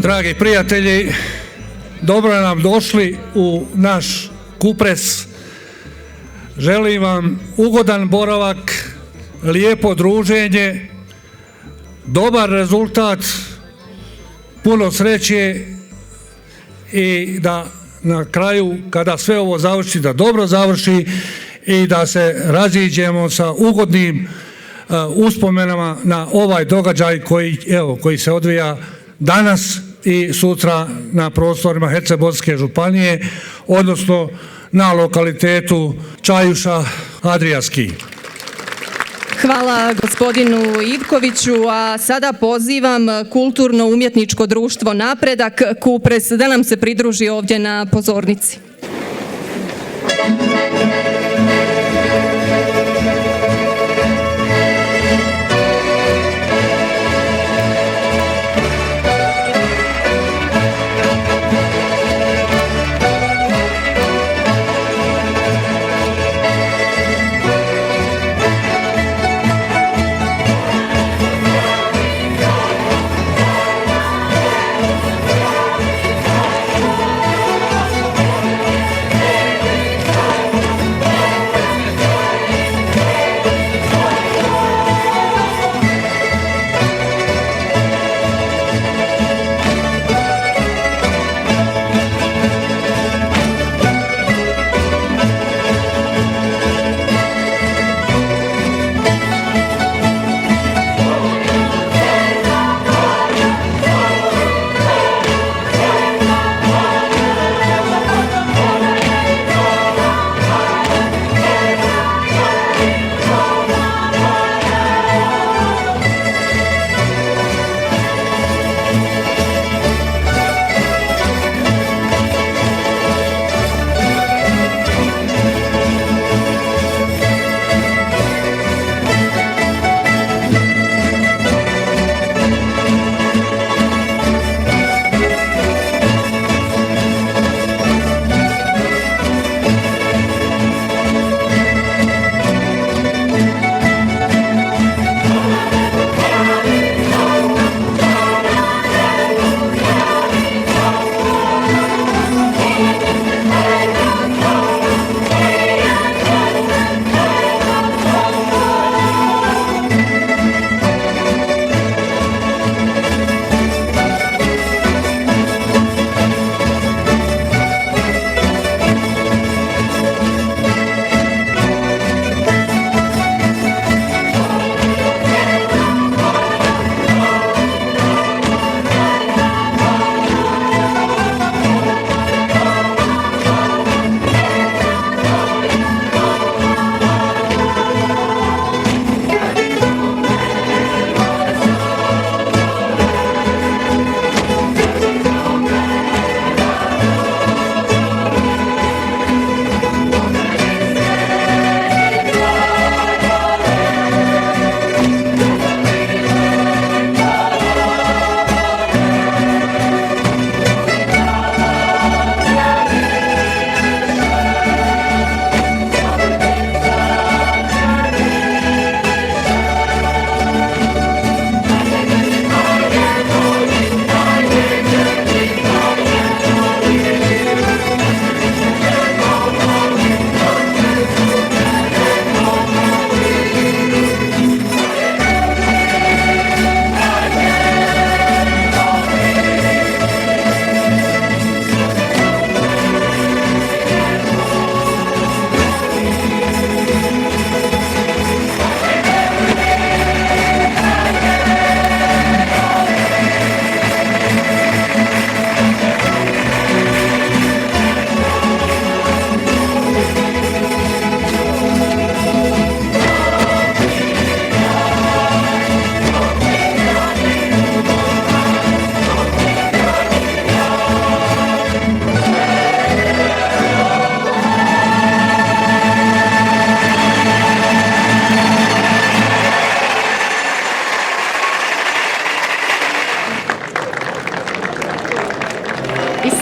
Dragi prijatelji, dobro nam došli u naš Kupres. Želim vam ugodan boravak, lijepo druženje, dobar rezultat, puno sreće i da na kraju kada sve ovo završi da dobro završi i da se raziđemo sa ugodnim uspomenama na ovaj događaj koji se odvija danas i sutra na prostorima Hercegovačke županije, odnosno na lokalitetu Čajuša Adriatski. Hvala gospodinu Ivkoviću, a sada pozivam Kulturno-umjetničko društvo Napredak Kupres da nam se pridruži ovdje na pozornici.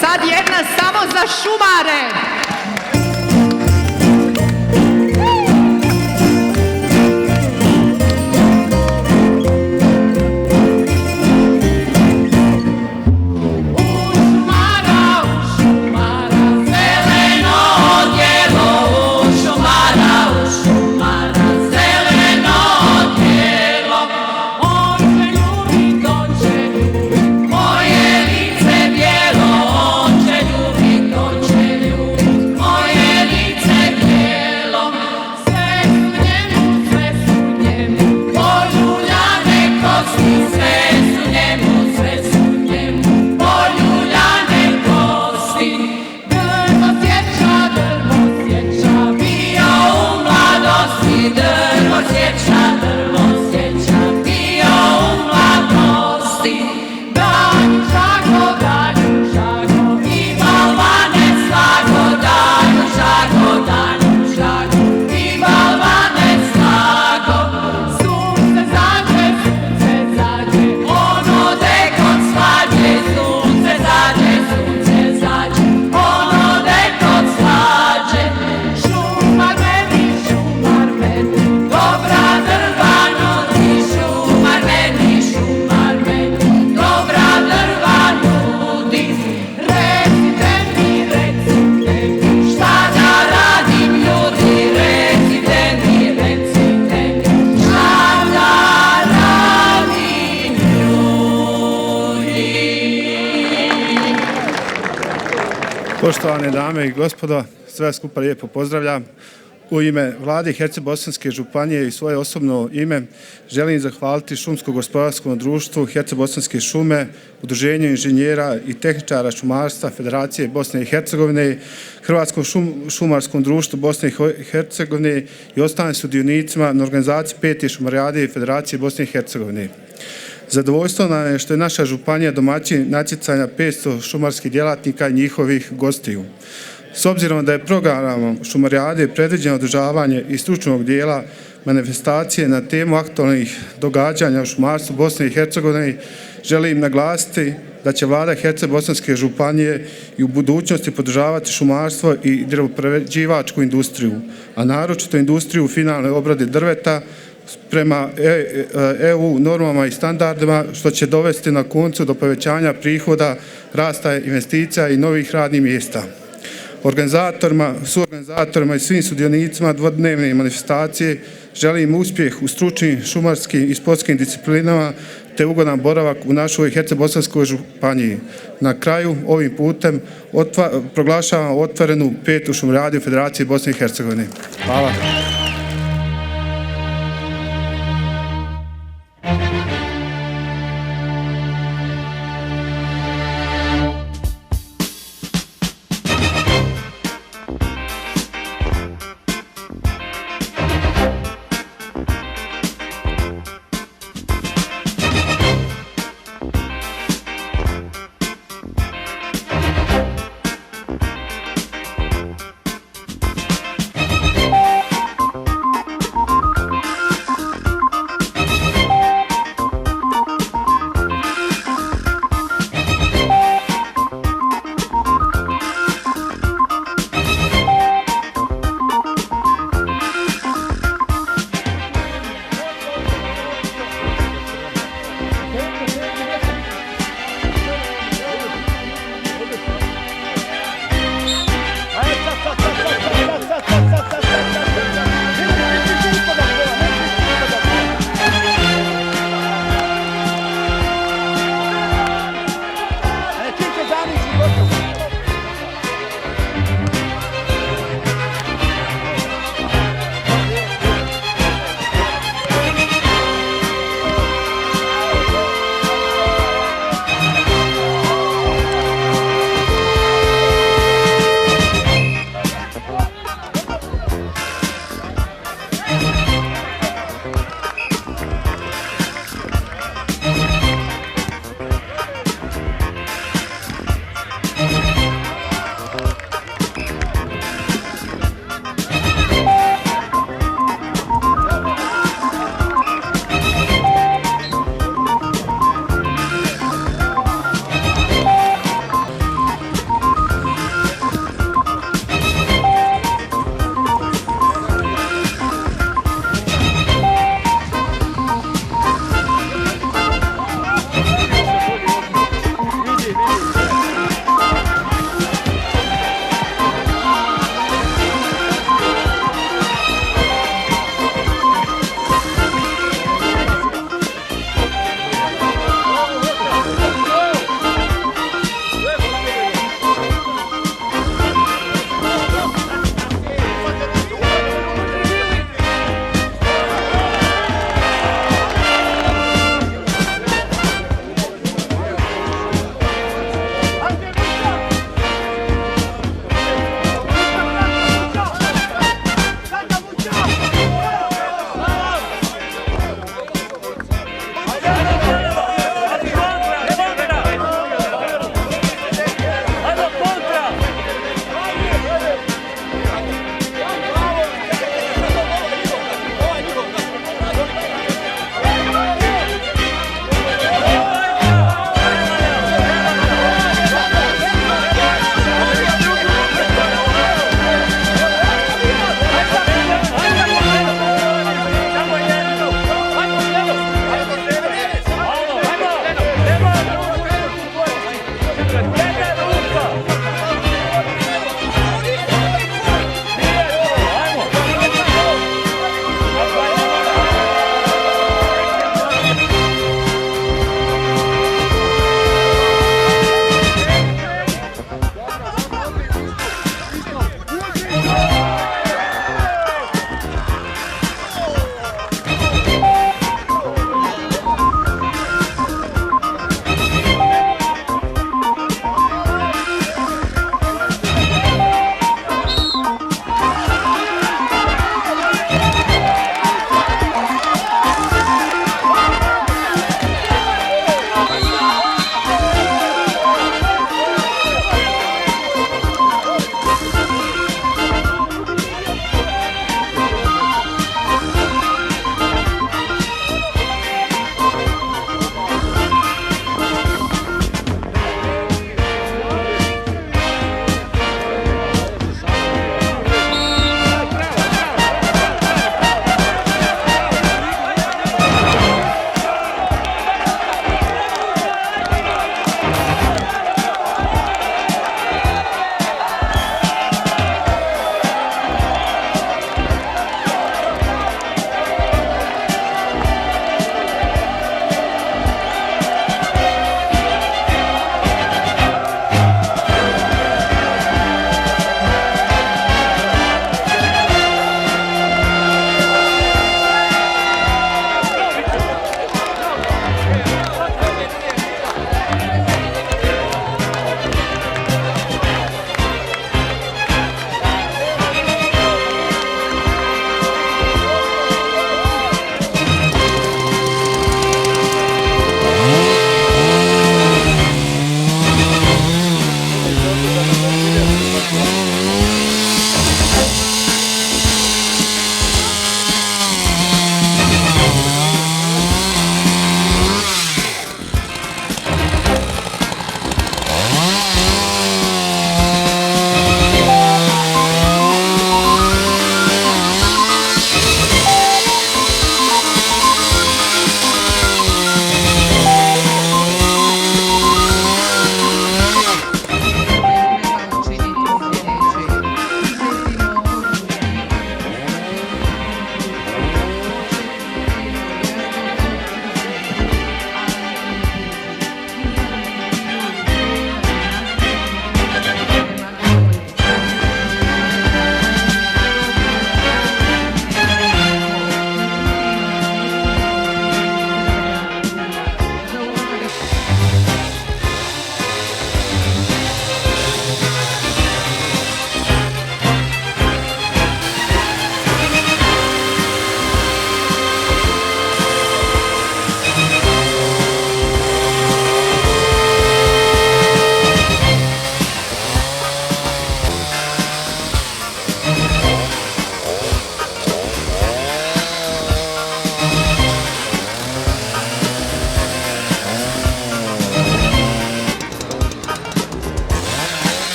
Sad jedna samo za šumare. Poštovane dame i gospodo, sve skupa lijepo pozdravljam. U ime Vlade Herceg-Bosanske županije i svoje osobno ime želim zahvaliti Šumsko-gospodarskom društvu Herceg-Bosanske šume, Udruženju inženjera i tehničara šumarstva Federacije Bosne i Hercegovine, Hrvatskom šumarskom društvu Bosne i Hercegovine i ostalim sudionicima na organizaciji 5. šumarijade Federacije Bosne i Hercegovine. Zadovoljstvo nam je što je naša županija domaćin natjecanja 500 šumarskih djelatnika i njihovih gostiju. S obzirom da je programom šumarijade predviđeno održavanje i stručnog dijela manifestacije na temu aktualnih događanja u šumarstvu Bosne i Hercegovine, želim naglasiti da će Vlada Herceg-Bosanske županije i u budućnosti podržavati šumarstvo i drvoprerađivačku industriju, a naročito industriju finalne obrade drveta prema EU normama i standardima, što će dovesti na koncu do povećanja prihoda, rasta investicija i novih radnih mjesta. Suorganizatorima i svim sudionicima dvodnevne manifestacije želim uspjeh u stručnim, šumarskim i sportskim disciplinama te ugodan boravak u našoj Herceg-Bosanskoj županiji. Na kraju ovim putem proglašavam otvorenu 5. šumarijadu Federacije Bosne i Hercegovine. Hvala.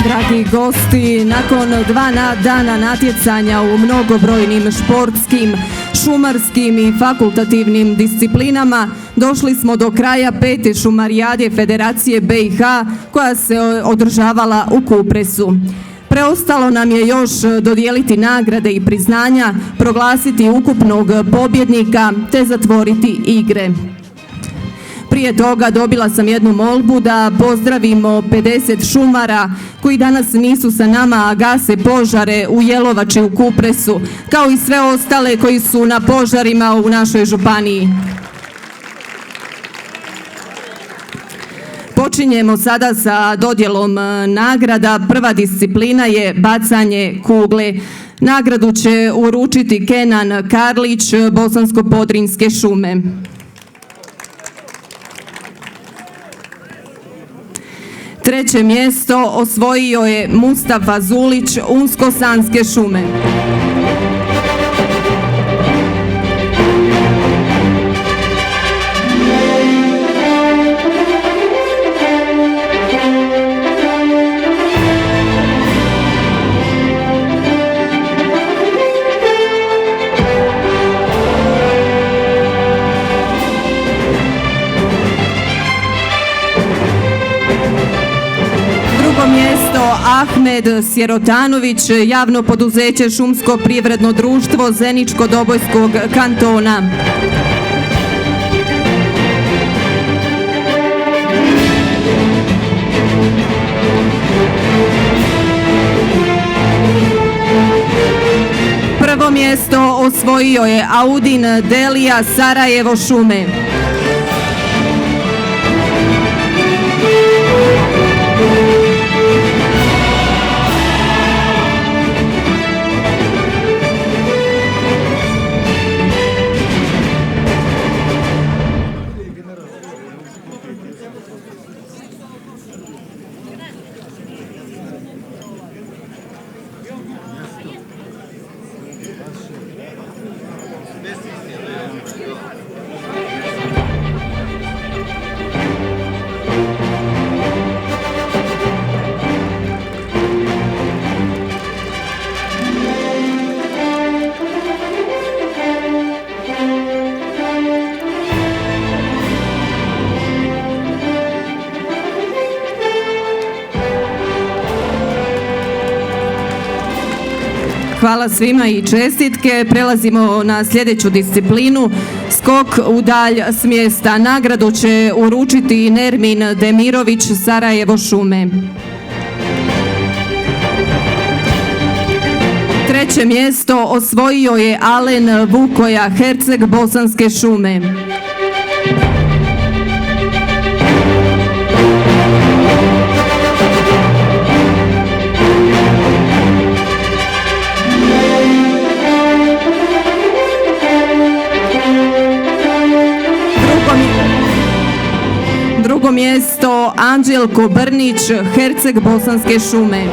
Dragi gosti, nakon 2 dana natjecanja u mnogobrojnim športskim, šumarskim i fakultativnim disciplinama došli smo do kraja 5. šumarijade Federacije BiH koja se održavala u Kupresu. Preostalo nam je još dodijeliti nagrade i priznanja, proglasiti ukupnog pobjednika te zatvoriti igre. Prije toga dobila sam jednu molbu da pozdravimo 50 šumara koji danas nisu sa nama, a gase požare u Jelovači u Kupresu, kao i sve ostale koji su na požarima u našoj županiji. Počinjemo sada sa dodjelom nagrada. Prva disciplina je bacanje kugle. Nagradu će uručiti Kenan Karlić, Bosansko-Podrinjske šume. Treće mjesto osvojio je Mustafa Zulić, Unsko-Sanske šume. Ahmed Sjerotanović, javno poduzeće Šumsko privredno društvo Zeničko-Dobojskog kantona. Prvo mjesto osvojio je Audin Delija, Sarajevo šume. Hvala svima i čestitke. Prelazimo na sljedeću disciplinu, skok u dalj s mjesta. Nagradu će uručiti Nermin Demirović, Sarajevo šume. Treće mjesto osvojio je Alen Vukoja, Herceg, Bosanske šume. Drugo mjesto Anđelko Brnić, Herceg, Bosanske šume.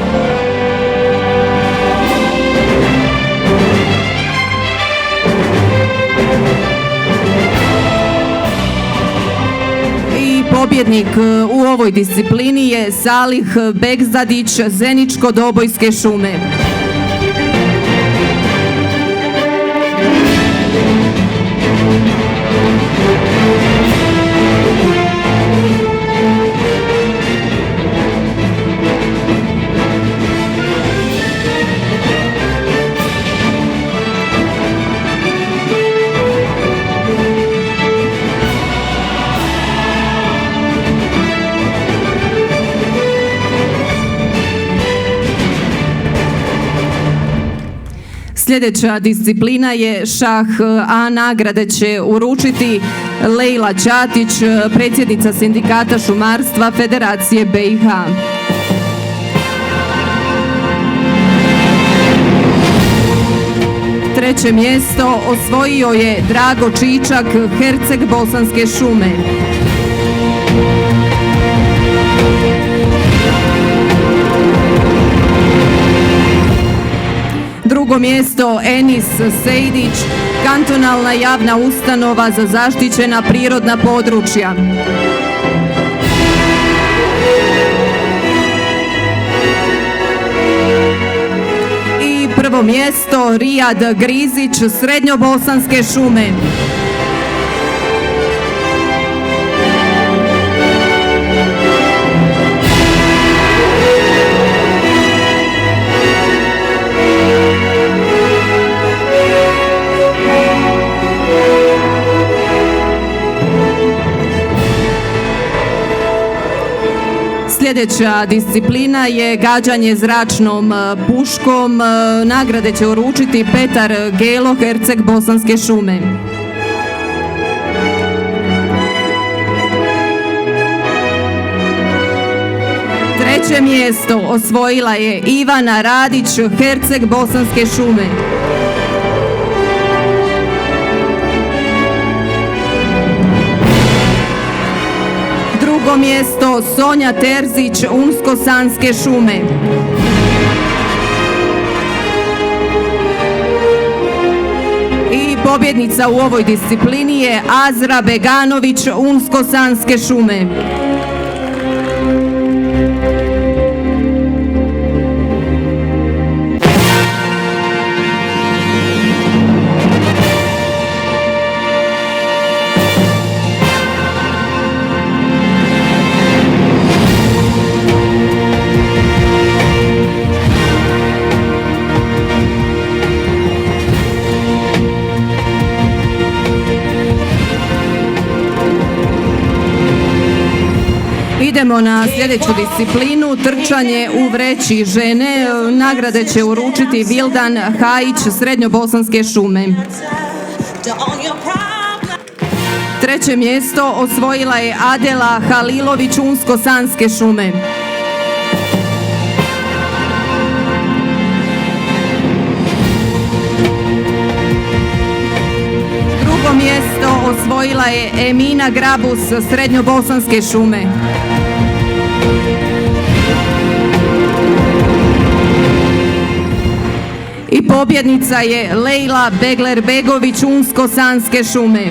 I pobjednik u ovoj disciplini je Salih Begzadić, Zeničko-Dobojske šume. Sljedeća disciplina je šah, a nagrade će uručiti Lejla Ćatić, predsjednica Sindikata šumarstva Federacije BiH. Treće mjesto osvojio je Drago Čičak, Herceg, Bosanske šume. Drugo mjesto Enis Sejdić, kantonalna javna ustanova za zaštićena prirodna područja. I prvo mjesto Rijad Grizić, Srednjobosanske šume. Sljedeća disciplina je gađanje zračnom puškom. Nagrade će uručiti Petar Gelo, Herceg Bosanske šume. Treće mjesto osvojila je Ivana Radić, Herceg Bosanske šume. Drugo mjesto Sonja Terzić, Unsko-Sanske šume. I pobjednica u ovoj disciplini je Azra Beganović, Unsko-Sanske šume. Idemo na sljedeću disciplinu, trčanje u vreći žene. Nagrade će uručiti Vildan Hajić, Srednjobosanske šume. Treće mjesto osvojila je Adela Halilović, Unsko-Sanske šume. Drugo mjesto osvojila je Emina Grabus, Srednjobosanske šume. I pobjednica je Lejla Begler-Begović, Unsko-Sanske šume.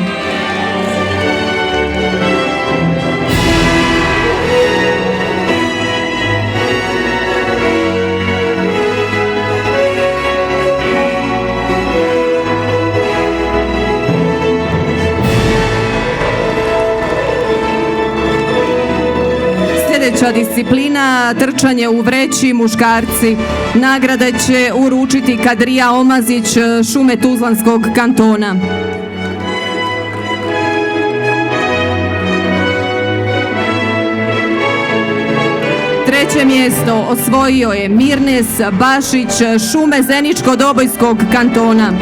Sljedeća disciplina, trčanje u vreći muškarci. Nagrade će uručiti Kadrija Omazić, šume Tuzlanskog kantona. Treće mjesto osvojio je Mirnes Bašić, šume Zeničko-Dobojskog kantona.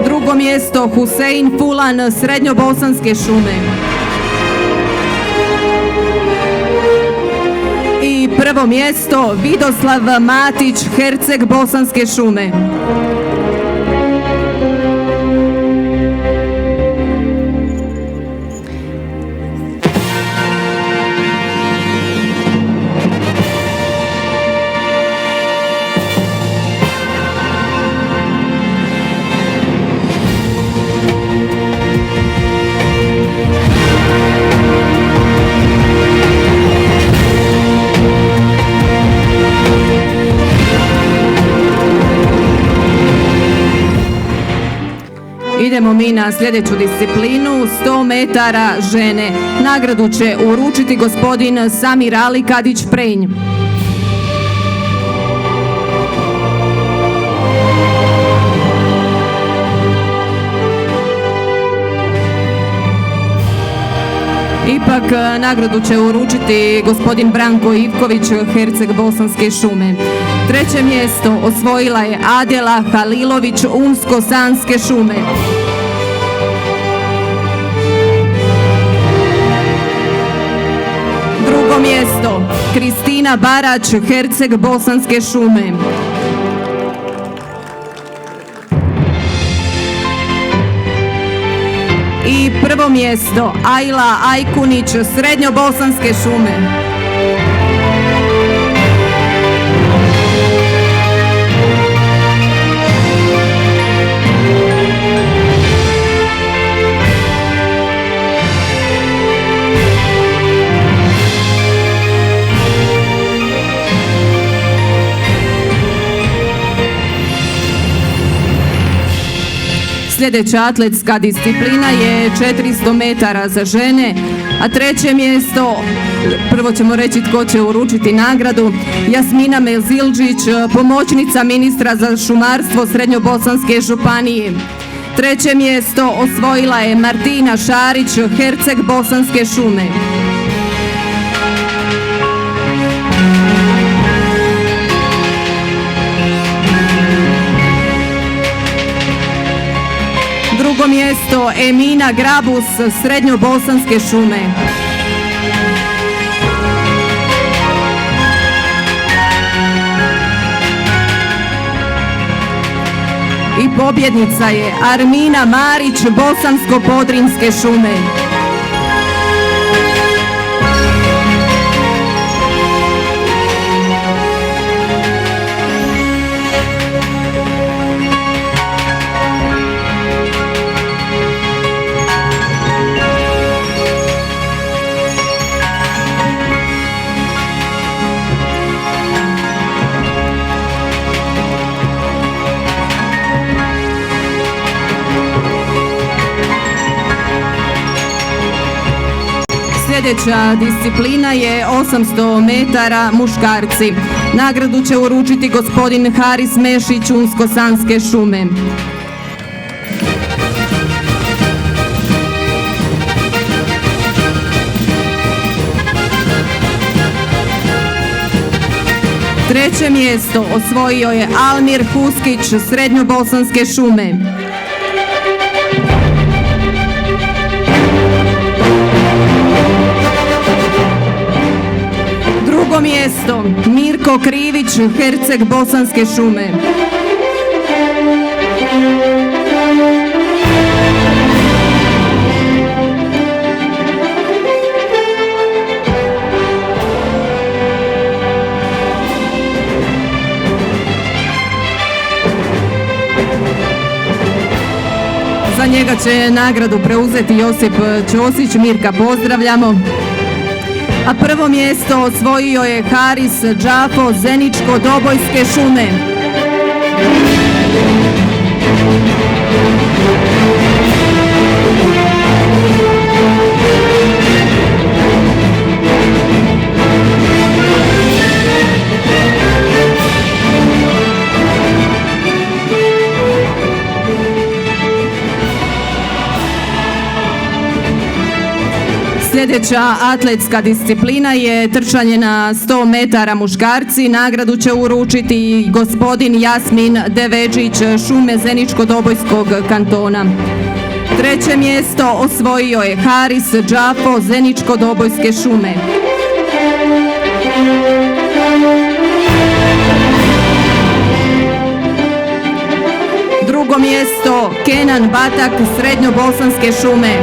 Drugo mjesto Husein Fulan, Srednjobosanske šume. I prvo mjesto Vidoslav Matić, Herceg Bosanske šume. Idemo mi na sljedeću disciplinu, 100 metara žene. Nagradu će uručiti gospodin Samir Ali Kadić-Prenj. Ipak nagradu će uručiti gospodin Branko Ivković, Herceg Bosanske šume. Treće mjesto osvojila je Adela Halilović, Unsko-Sanske šume. Drugo mjesto Kristina Barać, Herceg Bosanske šume. I prvo mjesto Ajla Ajkunić, Srednjobosanske šume. Sljedeća atletska disciplina je 400 metara za žene, a treće mjesto, prvo ćemo reći tko će uručiti nagradu, Jasmina Mezilđić, pomoćnica ministra za šumarstvo Srednjobosanske županije. Treće mjesto osvojila je Martina Šarić, Herceg Bosanske šume. Drugo mjesto Emina Grabus, Srednjobosanske šume. I pobjednica je Armina Marić, Bosansko-Podrinjske šume. Sljedeća disciplina je 800 metara muškarci. Nagradu će uručiti gospodin Haris Mešić, Unsko-Sanske šume. Treće mjesto osvojio je Almir Huskić, Srednjobosanske šume. Drugo mjesto Mirko Krivić, Herceg Bosanske šume. Za njega će nagradu preuzeti Josip Ćosić, Mirka pozdravljamo. A prvo mjesto osvojio je Haris Đafo, Zeničko-Dobojske šume. Sljedeća atletska disciplina je trčanje na 100 metara muškarci. Nagradu će uručiti gospodin Jasmin Deveđić, šume Zeničko-Dobojskog kantona. Treće mjesto osvojio je Haris Đafo, Zeničko-Dobojske šume. Drugo mjesto Kenan Batak, Srednjobosanske šume.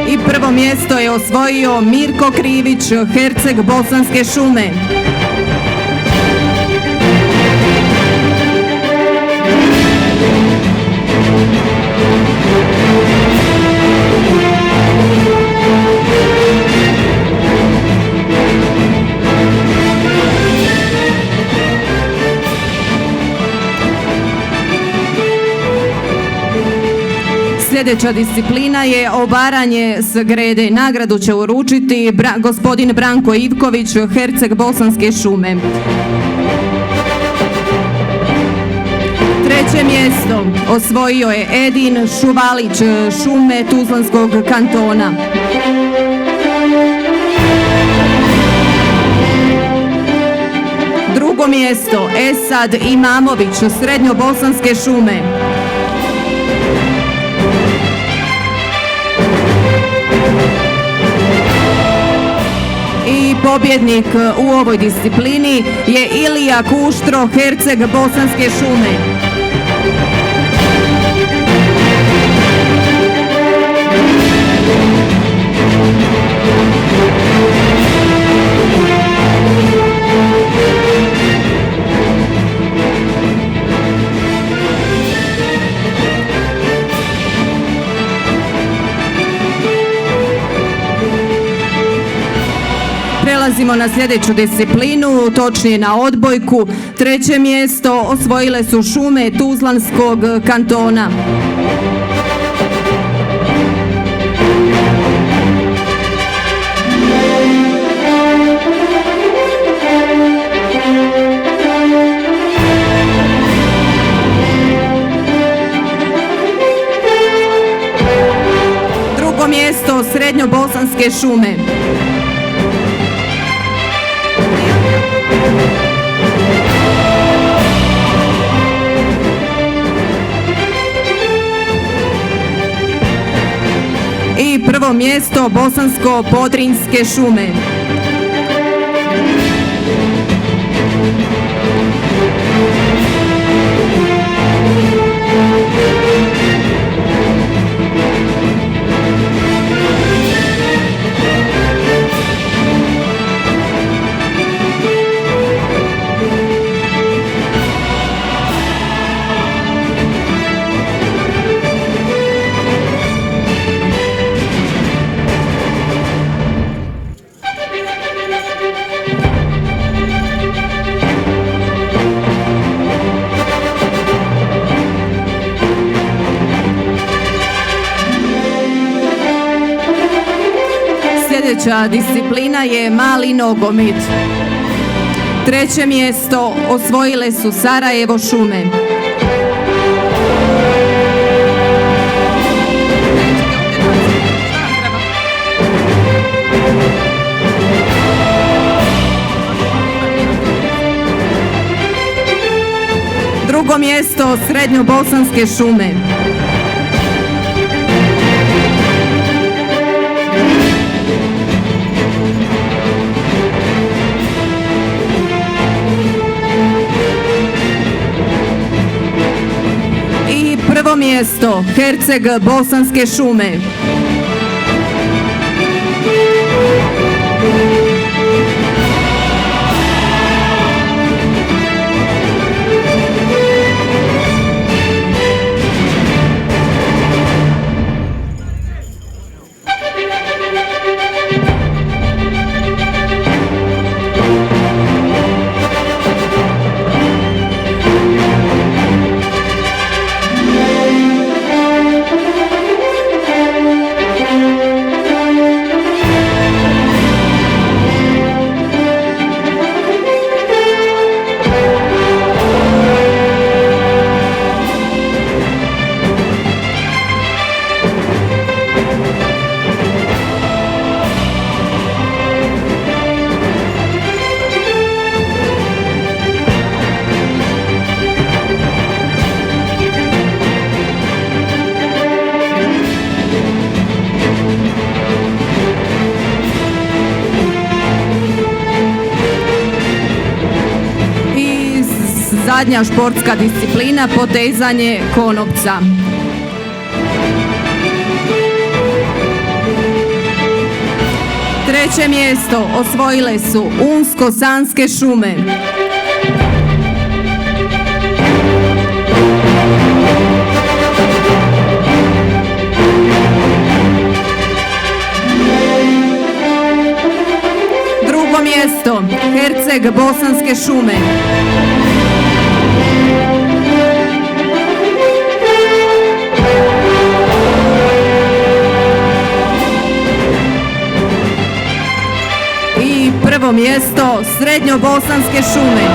I prvo mjesto je osvojio Mirko Krivić, Herceg Bosanske šume. Sljedeća disciplina je obaranje s grede. Nagradu će uručiti gospodin Branko Ivković, Herceg Bosanske šume. Treće mjesto osvojio je Edin Šuvalić, šume Tuzlanskog kantona. Drugo mjesto Esad Imamović, Srednjobosanske šume. I pobjednik u ovoj disciplini je Ilija Kuštro, Herceg Bosanske šume. Prelazimo na sljedeću disciplinu, točnije na odbojku. 3. mjesto osvojile su Šume Tuzlanskog kantona. Drugo mjesto Srednjobosanske Šume. I prvo mjesto Bosansko-Podrinjske Šume. Sljedeća disciplina je mali nogomet. 3. mjesto osvojile su Sarajevo Šume. Drugo mjesto Srednjobosanske Šume. Prvo mjesto Herceg Bosanske Šume. Zadnja športska disciplina, potezanje konopca. Treće mjesto osvojile su Unsko-Sanske Šume. Drugo mjesto Herceg Bosanske Šume. I prvo mjesto Srednjobosanske Šume.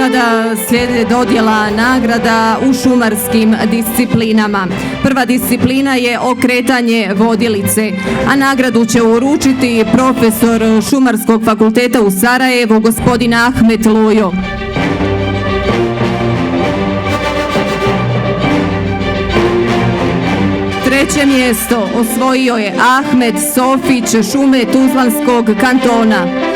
Sada slijede dodjela nagrada u šumarskim disciplinama. Prva disciplina je okretanje vodilice, a nagradu će uručiti profesor Šumarskog fakulteta u Sarajevu, gospodin Ahmet Lojo. Treće mjesto osvojio je Ahmed Sofić, šume Tuzlanskog kantona.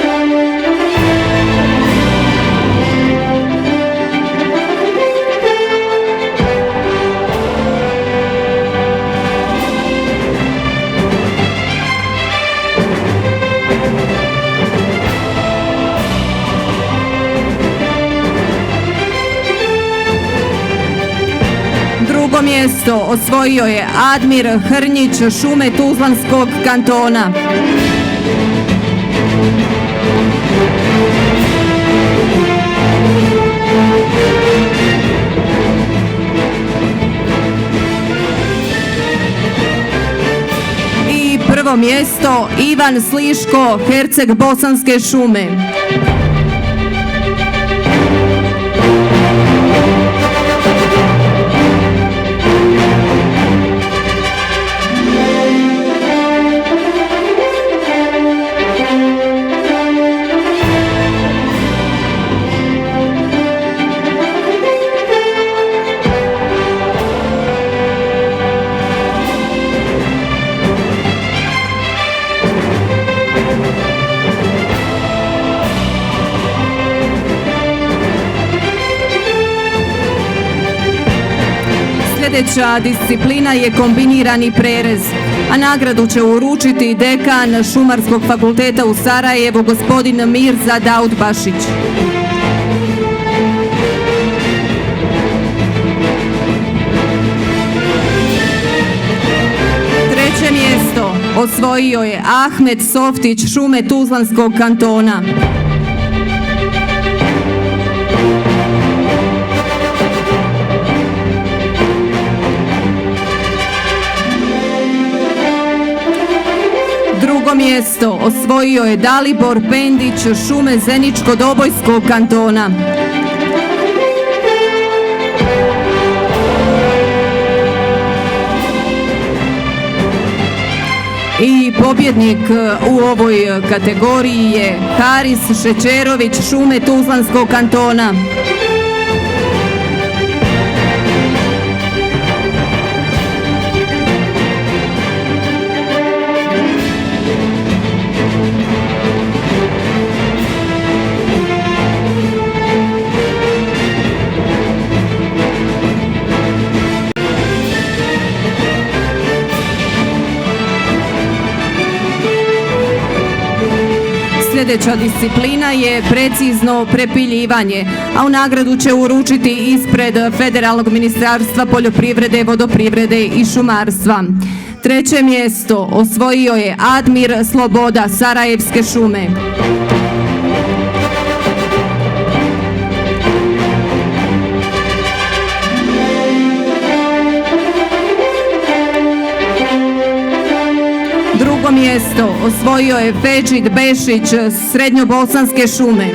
Drugo mjesto osvojio je Admir Hrnjić, šume Tuzlanskog kantona. I prvo mjesto Ivan Sliško, Herceg Bosanske šume. Sljedeća disciplina je kombinirani prerez, a nagradu će uručiti dekan Šumarskog fakulteta u Sarajevu, gospodin Mirza Daudbašić. Treće mjesto osvojio je Ahmed Softić, šume Tuzlanskog kantona. Drugo mjesto osvojio je Dalibor Pendić, šume Zeničko-Dobojskog kantona. I pobjednik u ovoj kategoriji je Haris Šećerović, šume Tuzlanskog kantona. Sljedeća disciplina je precizno prepiljivanje, a u nagradu će uručiti ispred Federalnog ministarstva poljoprivrede, vodoprivrede i šumarstva. Treće mjesto osvojio je Admir Sloboda, Sarajevske šume. Drugo mjesto osvojio je Feđid Bešić, Srednjobosanske šume.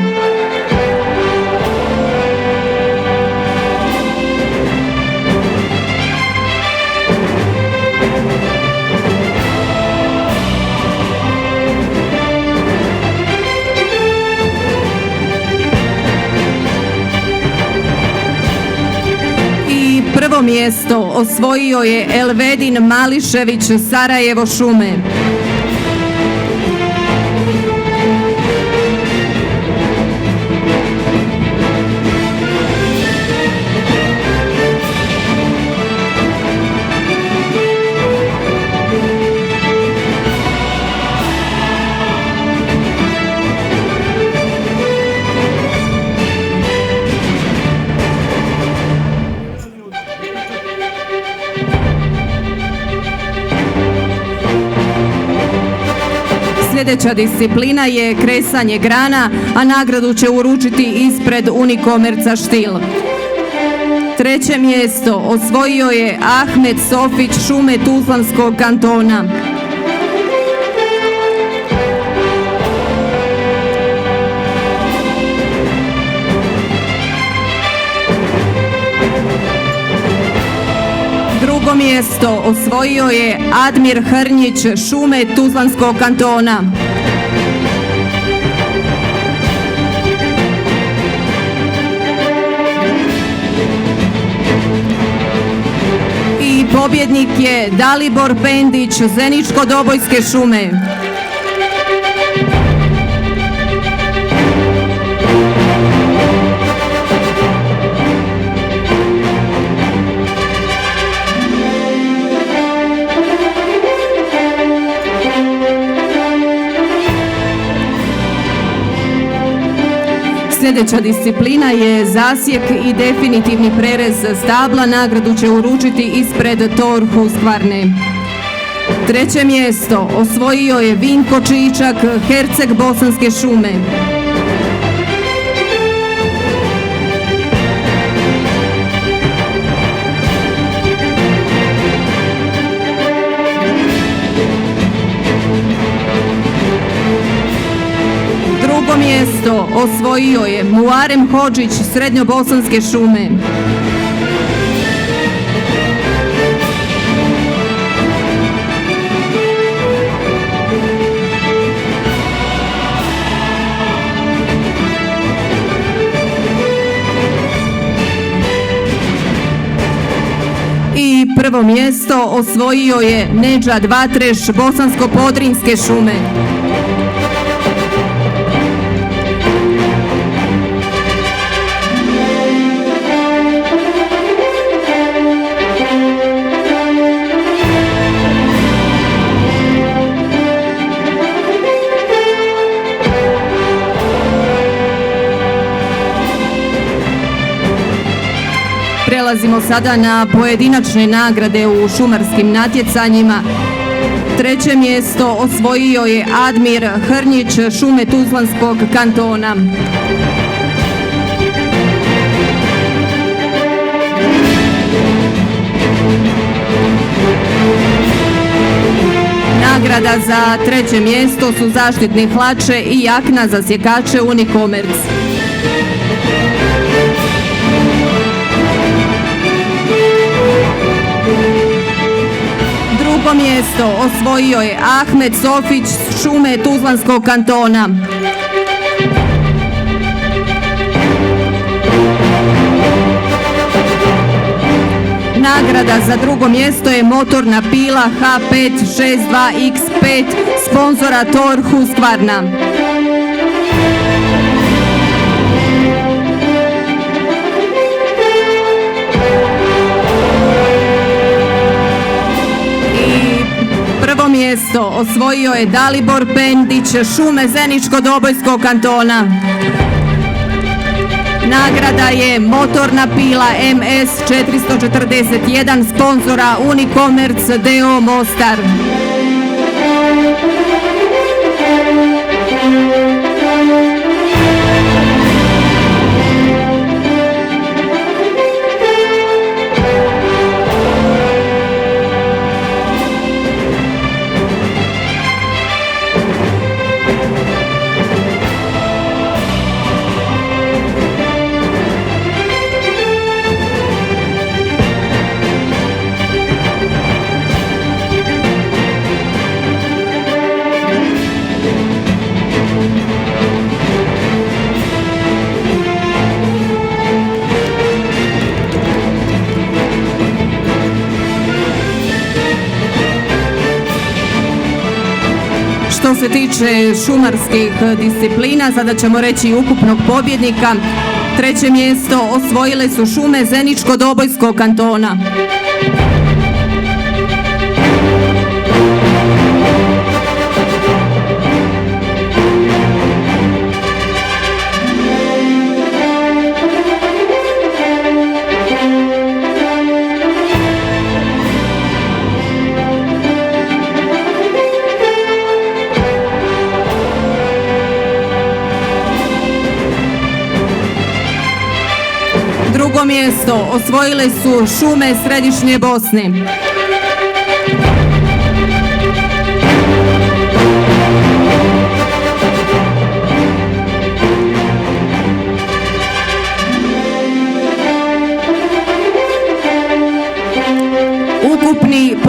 I prvo mjesto osvojio je Elvedin Mališević, Sarajevo šume. Sljedeća disciplina je kresanje grana, a nagradu će uručiti ispred Unikomerca Štil. Treće mjesto osvojio je Ahmed Sofić, šume Tuzlanskog kantona. mjesto osvojio je Admir Hrnjić, Šume Tuzlanskog kantona. I pobjednik je Dalibor Pendić, Zeničko-Dobojske šume. Sljedeća disciplina je zasjek i definitivni prerez stabla. Nagradu će uručiti ispred Tor Husqvarne. Treće mjesto osvojio je Vinko Čičak, Herceg Bosanske šume. Drugo mjesto osvojio je Muarem Hodžić, Srednjobosanske šume. I prvo mjesto osvojio je Nedžad Vatreš, Bosansko-Podrinjske šume. Prelazimo sada na pojedinačne nagrade u šumarskim natjecanjima. Treće mjesto osvojio je Admir Hrnjić, Šume Tuzlanskog kantona. Nagrada za treće mjesto su zaštitne hlače i jakna za sjekače Unicomerc. Drugo mjesto osvojio je Ahmed Sofić, Šume Tuzlanskog kantona. Nagrada za drugo mjesto je motorna pila H562X5 sponzora Tor Husqvarna. Prvo mjesto osvojio je Dalibor Pendić, Šume Zeničko-Dobojskog kantona. Nagrada je motorna pila MS 441 sponzora Unicomerc d.o. Mostar. Što se tiče šumarskih disciplina, sada ćemo reći ukupnog pobjednika. Treće mjesto osvojile su Šume Zeničko-Dobojskog kantona. Drugo mjesto osvojile su Šume Središnje Bosne.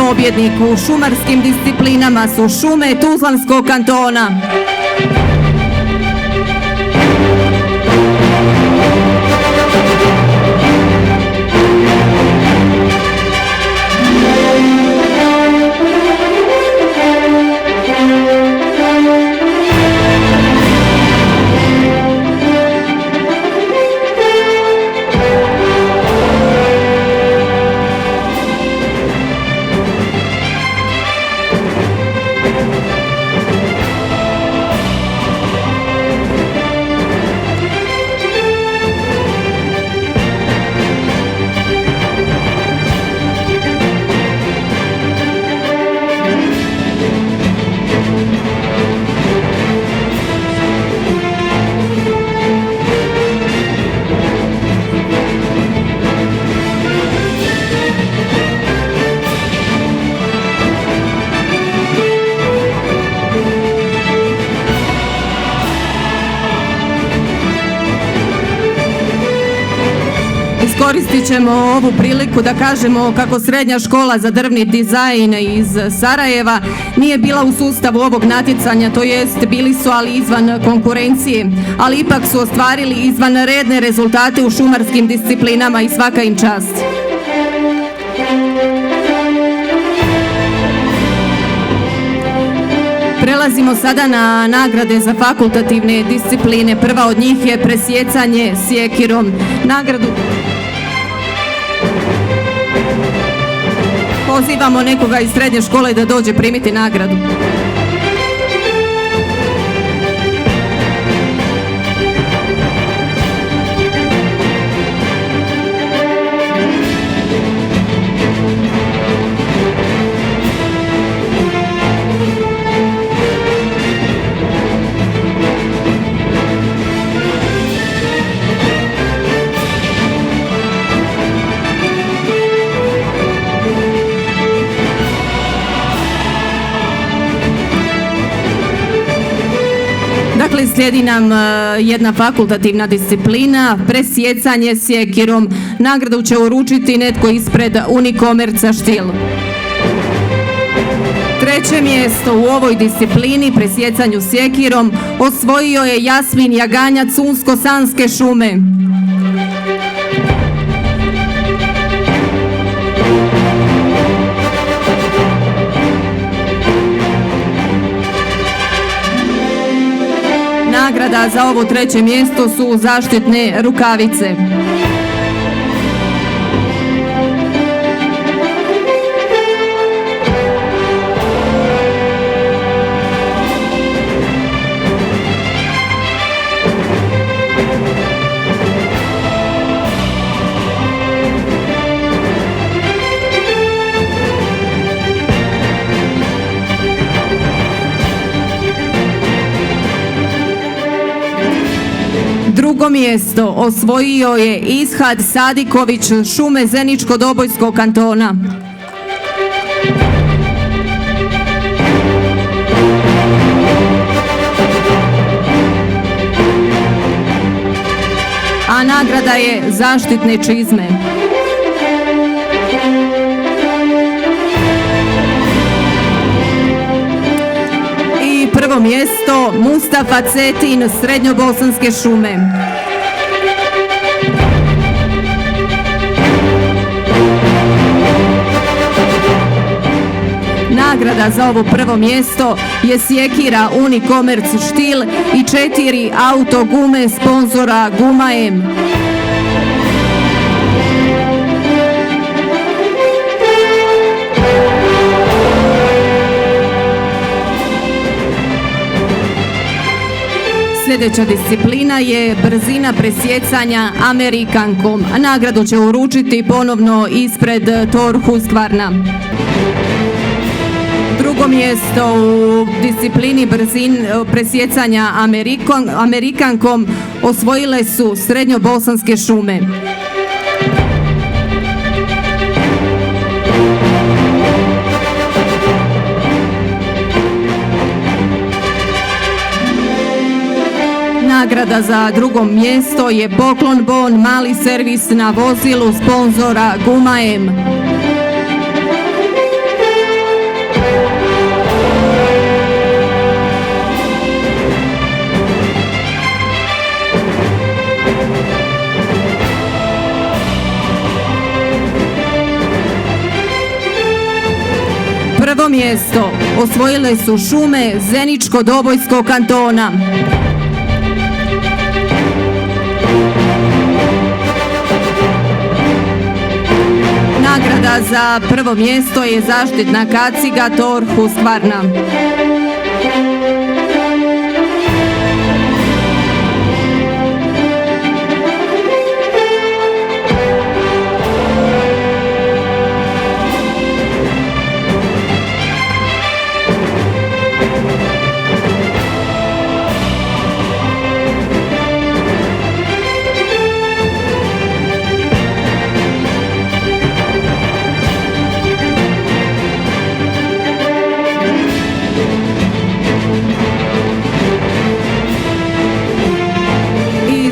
pobjednik u šumarskim disciplinama su šume Tuzlanskog kantona. Iskoristit ćemo ovu priliku da kažemo kako Srednja škola za drvni dizajn iz Sarajeva nije bila u sustavu ovog natjecanja, to jest bili su ali izvan konkurencije, ali ipak su ostvarili izvanredne rezultate u šumarskim disciplinama i svaka im čast. Prelazimo sada na nagrade za fakultativne discipline. Prva od njih je presjecanje sjekirom. Pozivamo nekoga iz srednje škole da dođe primiti nagradu. Dakle, slijedi nam jedna fakultativna disciplina, presjecanje sjekirom. Nagradu će uručiti netko ispred Unikomerca Štil. Treće mjesto u ovoj disciplini, presjecanju sjekirom, osvojio je Jasmin Jaganjac Unsko-Sanske šume. Nagrada za ovo treće mjesto su zaštitne rukavice. Drugo mjesto osvojio je Ishad Sadiković šume Zeničko-Dobojskog kantona. A nagrada je zaštitne čizme. Prvo mjesto Mustafa Cetin Srednjobosanske šume. Nagrada za ovo prvo mjesto je sjekira Unikomerc Štil i 4 autogume sponzora Gumaem. Sljedeća disciplina je brzina presjecanja Amerikankom. Nagradu će uručiti ponovno ispred Tor Husqvarna. Drugo mjesto u disciplini presjecanja Amerikankom osvojile su Srednjobosanske šume. Nagrada za drugo mjesto je poklon bon mali servis na vozilu sponzora Gumaem. mjesto osvojile su Šume Zeničko-Dobojskog kantona. Nagrada za prvo mjesto je zaštitna kaciga Tor Husqvarna.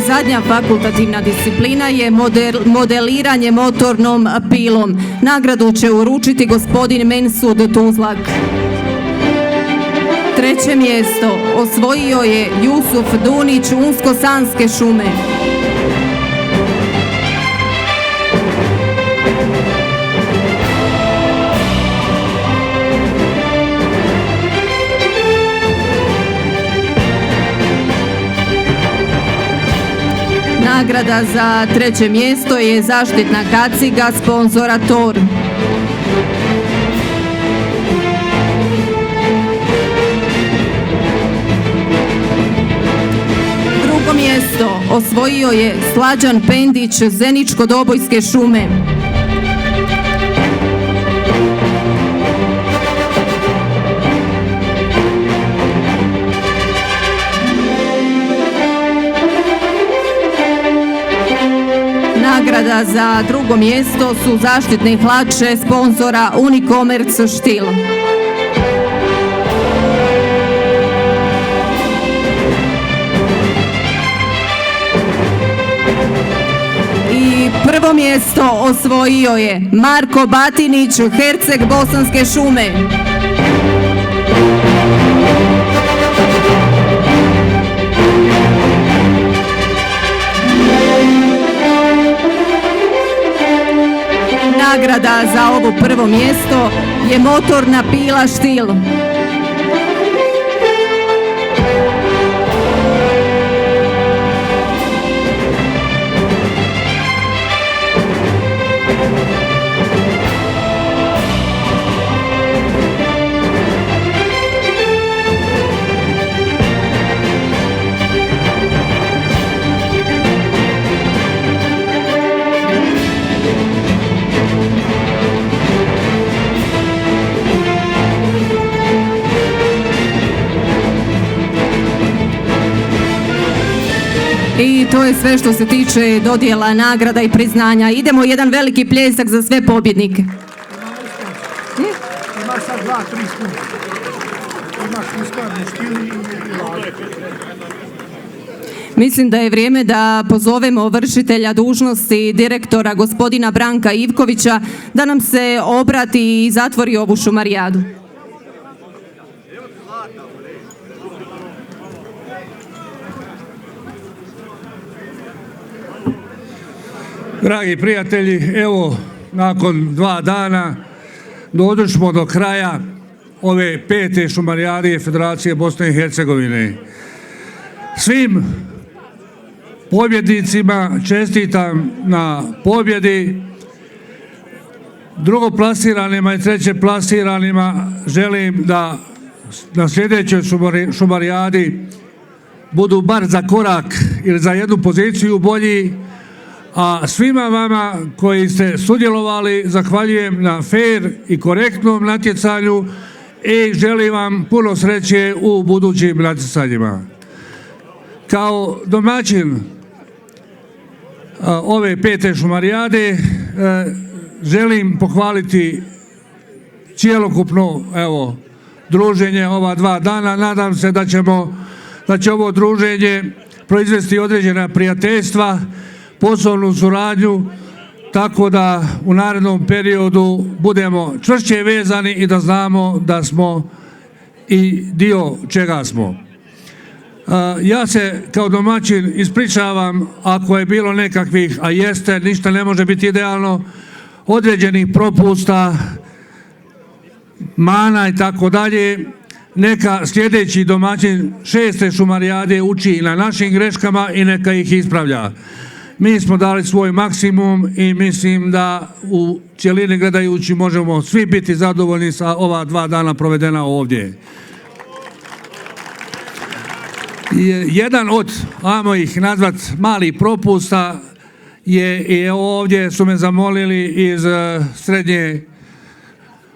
Zadnja fakultativna disciplina je modeliranje motornom pilom. Nagradu će uručiti gospodin Mensud Tuzlak. Treće mjesto osvojio je Jusuf Dunić, Unsko-Sanske šume. Nagrada za treće mjesto je zaštitna kaciga sponzora Tor. Drugo mjesto osvojio je Slađan Pendić, Zeničko-Dobojske šume. Nagrada za drugo mjesto su zaštitne hlače sponzora Unicommerce Štil. I prvo mjesto osvojio je Marko Batinić, Herceg Bosanske šume. Nagrada za ovo prvo mjesto je motorna pila Štil. I to je sve što se tiče dodjela nagrada i priznanja. Idemo jedan veliki pljesak za sve pobjednike. Imaš sad 2-3 skupa. Imaš Husqvarnu Štil i Mislim da je vrijeme da pozovemo vršitelja dužnosti direktora gospodina Branka Ivkovića da nam se obrati i zatvori ovu šumarijadu. Dragi prijatelji, evo nakon 2 dana došli do kraja ove 5. šumarijade Federacije Bosne i Hercegovine. Svim pobjednicima čestitam na pobjedi. Drugoplasiraniima i trećeplasiranima želim da na sljedećoj šumarijadi budu bar za korak ili za jednu poziciju bolji. A svima vama koji ste sudjelovali zahvaljujem na fair i korektnom natjecanju i želim vam puno sreće u budućim natjecanjima. Kao domaćin ove 5. šumarijade želim pohvaliti cjelokupno druženje ova 2 dana. Nadam se da će ovo druženje proizvesti određena prijateljstva, poslovnu suradnju, tako da u narednom periodu budemo čvršće vezani i da znamo da smo i dio čega smo. Ja se kao domaćin ispričavam ako je bilo nekakvih, a jeste, ništa ne može biti idealno, određenih propusta mana i tako dalje, neka sljedeći domaćin 6. šumarijade uči na našim greškama i neka ih ispravlja. Mi smo dali svoj maksimum i mislim da u cjelini gledajući možemo svi biti zadovoljni sa ova 2 dana provedena ovdje. Jedan od, ajmo ih nazvat, malih propusta je ovdje su me zamolili iz srednje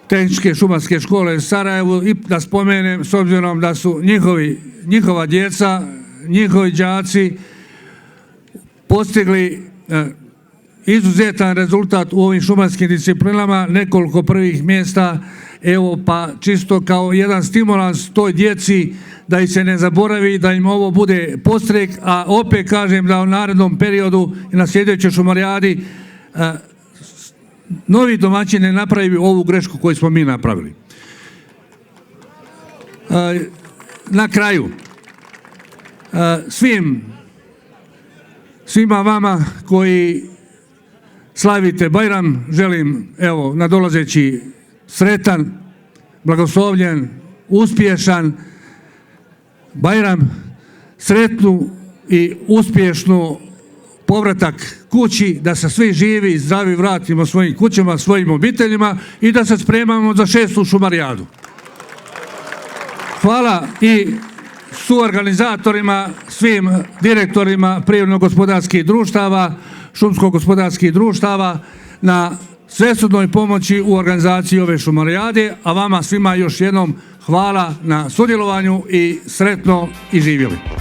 tehničke šumarske škole u Sarajevu i da spomenem, s obzirom da su njihova djeca, njihovi đaci postigli izuzetan rezultat u ovim šumarskim disciplinama, nekoliko prvih mjesta, evo pa čisto kao jedan stimulans toj djeci da ih se ne zaboravi, da im ovo bude podstrek, a opet kažem da u narednom periodu i na sljedećoj šumarijadi novi domaćin ne napravi ovu grešku koju smo mi napravili. Na kraju, svima vama koji slavite Bajram želim evo nadolazeći sretan, blagoslovljen, uspješan Bajram, sretnu i uspješnu povratak kući, da se svi živi i zdravi vratimo svojim kućama, svojim obiteljima i da se spremamo za 6. šumarijadu. Hvala i suorganizatorima, svim direktorima prirodno-gospodarskih društava, šumsko-gospodarskih društava na svesrdnoj pomoći u organizaciji ove šumarijade, a vama svima još jednom hvala na sudjelovanju i sretno i živjeli.